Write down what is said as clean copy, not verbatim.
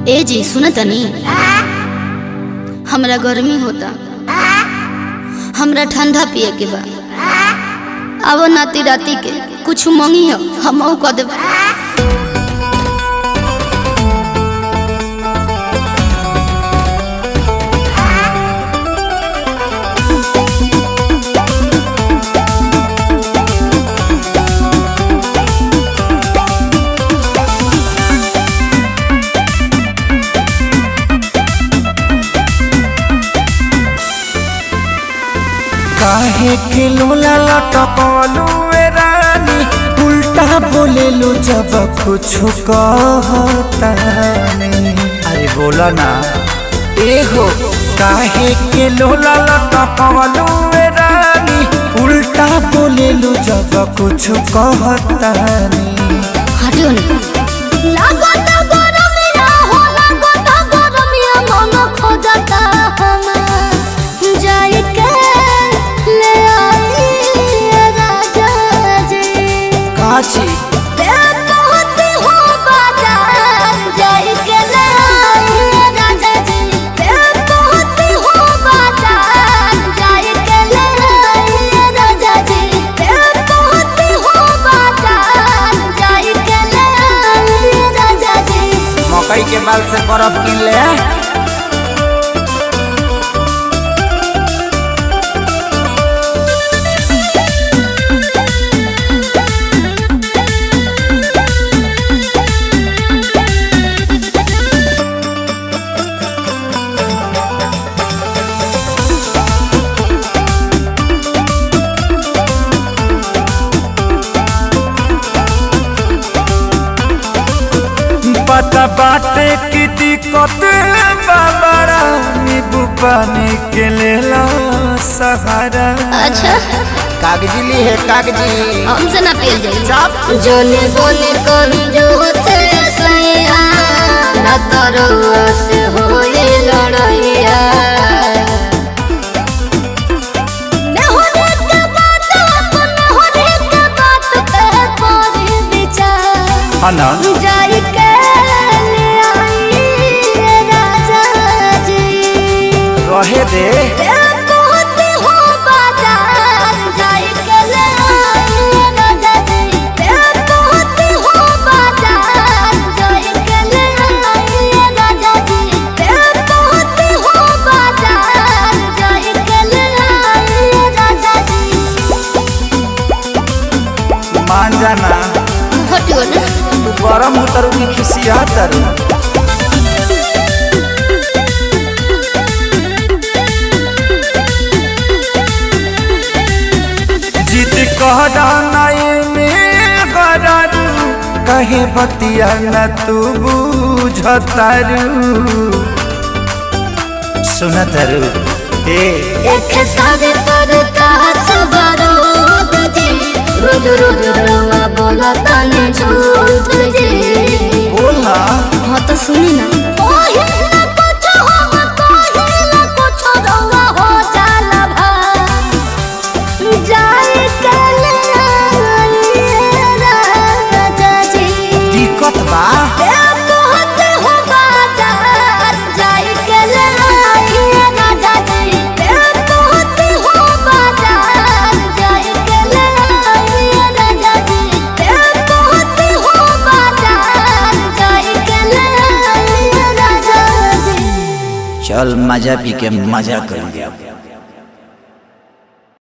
ए जी सुन तनी, हमरा गर्मी होता, हमरा ठंडा पिए के बा। अब नाती राती के कुछ मंगी हो हम कह देब। काहे के लोला लटकलू रानी, उल्टा बोले लो जब कुछ कहता नहीं। अरे बोला ना ए हो, काहे के लोला लटकलू रानी, उल्टा बोले लो जब कुछ कहता नहीं। हटियो ना लागत गरमिया हो, लागत गरमिया मन खोजता हम जाई के ले आई राजा जी। काची ते पहुंची हो बाजार जाई के ले आई राजा जी। ते पहुंची हो बाजार जाई के ले आई राजा जी। ते पहुंची हो बाजार जाई के ले आई राजा जी। मकई के बाल से बर्फ किन ले। पता बाटे की दिक्कत बाबरा, नींबू पानी के लेला सहारा। अच्छा कागजी ली है कागजी, हमसे ना पियल जाई। चुप जोने बोने कर जो से सैया ना तरवा से होए लड़ैया। मैं होने के बात अपन होने के बात पे कोई विचार हना जाई के ले आई राजा जी। रहे दे ते पहुंची हो बाजार जाई के ले आई राजा जी। ते पहुंची हो बाजार जाई के ले आई राजा जी। ते पहुंची हो बाजार जाई के ले आई राजा जी। मान जाना, हटियो ना तू गरम उतरू की खिसिया तरू। जीत कहना नहीं में गरारू, कहे बतिया न तू बुझतारू। सुनतरू एक सादे पर कास बारूद जी, रोज रोज रवा बोला ताने झूठ जी। बोलना हाँ तो सुनी ना, पहिला कुछ हम पहिला कुछ रवा हो जाला भा जाए के ले आई राजा जी। दिक्कत बा ते पहुंचे हो बाजार जाई के ले आई राजा जी। ते पहुंचे हो बाजार जाई के ले आई राजा जी। ते पहुंचे हो बाजार जाई के ले आई राजा जी। चल मजा पी के मजा कर लिया।